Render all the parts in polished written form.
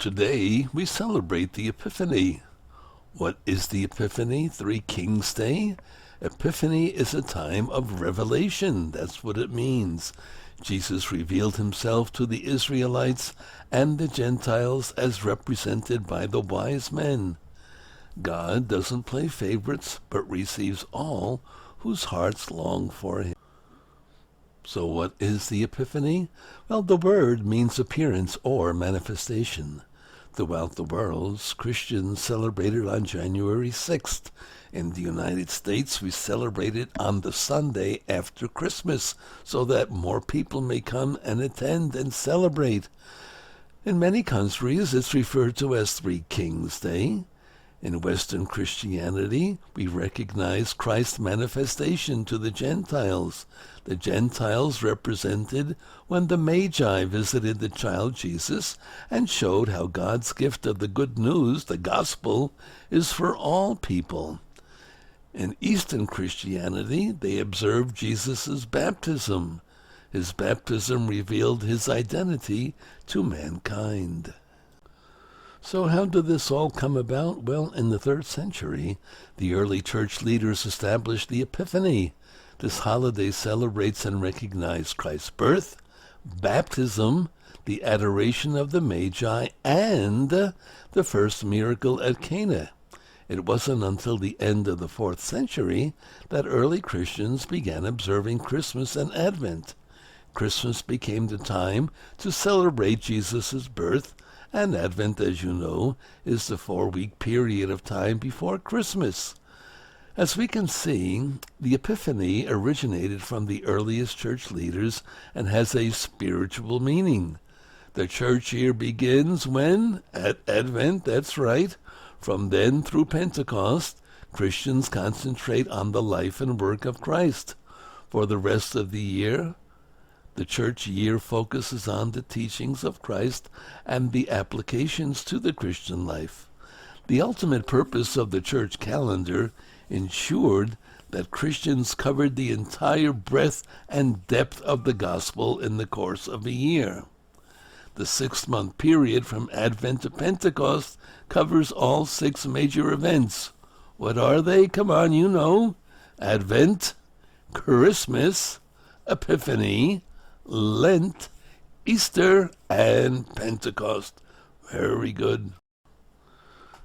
Today, we celebrate the Epiphany. What is the Epiphany? Three Kings Day? Epiphany is a time of revelation. That's what it means. Jesus revealed himself to the Israelites and the Gentiles as represented by the wise men. God doesn't play favorites, but receives all whose hearts long for him. So what is the Epiphany? Well, the word means appearance or manifestation. Throughout the world, Christians celebrate it on January 6th. In the United States, we celebrate it on the Sunday after Christmas, so that more people may come and attend and celebrate. In many countries, it's referred to as Three Kings Day. In Western Christianity, we recognize Christ's manifestation to the Gentiles. The Gentiles represented when the Magi visited the child Jesus and showed how God's gift of the good news, the gospel, is for all people. In Eastern Christianity, they observed Jesus' baptism. His baptism revealed his identity to mankind. So how did this all come about? Well, in the 3rd century, the early church leaders established the Epiphany. This holiday celebrates and recognizes Christ's birth, baptism, the adoration of the Magi, and the first miracle at Cana. It wasn't until the end of the 4th century that early Christians began observing Christmas and Advent. Christmas became the time to celebrate Jesus' birth, and Advent, as you know, is the 4-week period of time before Christmas. As we can see, the Epiphany originated from the earliest church leaders and has a spiritual meaning. The church year begins when? At Advent, that's right. From then through Pentecost, Christians concentrate on the life and work of Christ. For the rest of the year, the church year focuses on the teachings of Christ and the applications to the Christian life. The ultimate purpose of the church calendar ensured that Christians covered the entire breadth and depth of the gospel in the course of a year. The 6-month period from Advent to Pentecost covers all 6 major events. What are they? Come on, you know. Advent, Christmas, Epiphany, Lent, Easter, and Pentecost. Very good.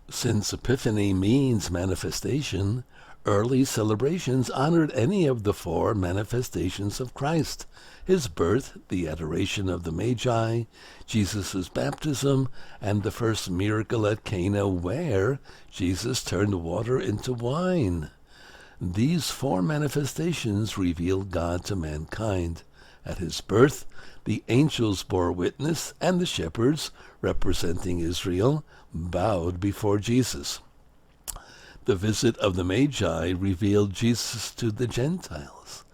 Since Epiphany means manifestation, early celebrations honored any of the 4 manifestations of Christ: his birth, the adoration of the Magi, Jesus' baptism, and the first miracle at Cana where Jesus turned water into wine. These 4 manifestations revealed God to mankind. At his birth, the angels bore witness, and the shepherds, representing Israel, bowed before Jesus. The visit of the Magi revealed Jesus to the Gentiles.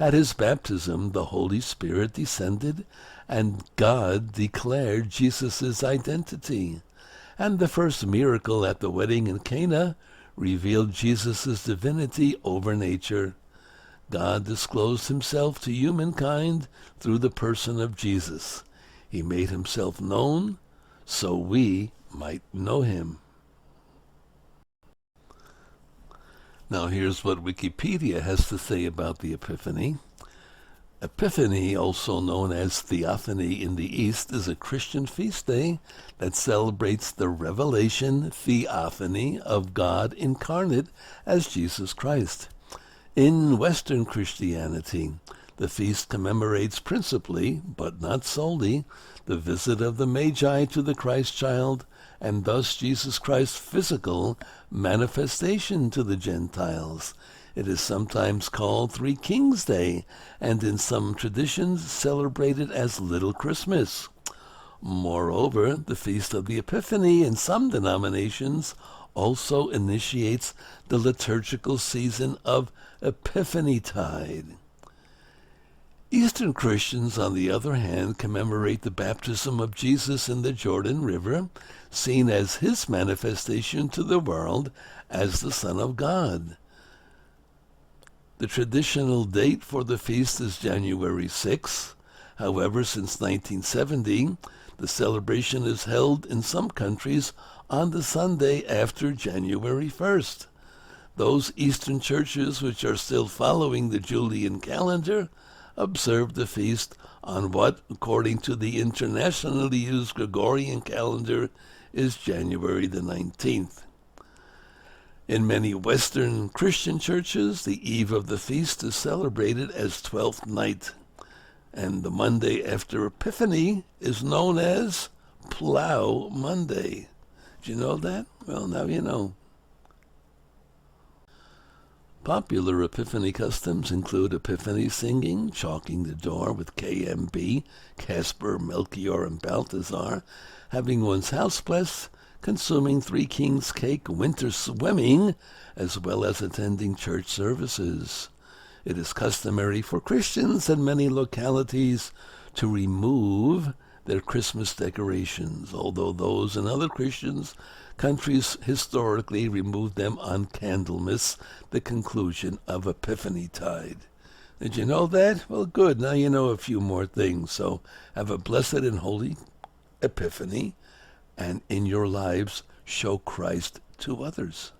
At his baptism, the Holy Spirit descended, and God declared Jesus' identity. And the first miracle at the wedding in Cana revealed Jesus' divinity over nature. God disclosed himself to humankind through the person of Jesus. He made himself known so we might know him. Now here's what Wikipedia has to say about the Epiphany. Epiphany, also known as Theophany in the East, is a Christian feast day that celebrates the revelation, theophany, of God incarnate as Jesus Christ. In Western Christianity, the feast commemorates principally, but not solely, the visit of the Magi to the Christ child, and thus Jesus Christ's physical manifestation to the Gentiles. It is sometimes called Three Kings Day, and in some traditions celebrated as Little Christmas. Moreover, the Feast of the Epiphany in some denominations also initiates the liturgical season of Epiphanytide. Eastern Christians, on the other hand, commemorate the baptism of Jesus in the Jordan River, seen as his manifestation to the world as the Son of God. The traditional date for the feast is January 6. However, since 1970, The celebration is held in some countries on the Sunday after January 1st. Those Eastern churches which are still following the Julian calendar observe the feast on what, according to the internationally used Gregorian calendar, is January the 19th. In many Western Christian churches, the eve of the feast is celebrated as Twelfth Night, and the Monday after Epiphany is known as Plow Monday. Did you know that? Well, now you know. Popular Epiphany customs include Epiphany singing, chalking the door with KMB, Casper, Melchior, and Balthazar, having one's house blessed, consuming Three Kings cake, winter swimming, as well as attending church services. It is customary for Christians in many localities to remove their Christmas decorations, although those in other Christians countries historically removed them on Candlemas, the conclusion of Epiphany Tide. Did you know that? Well, good. Now you know a few more things. So have a blessed and holy Epiphany, and in your lives show Christ to others.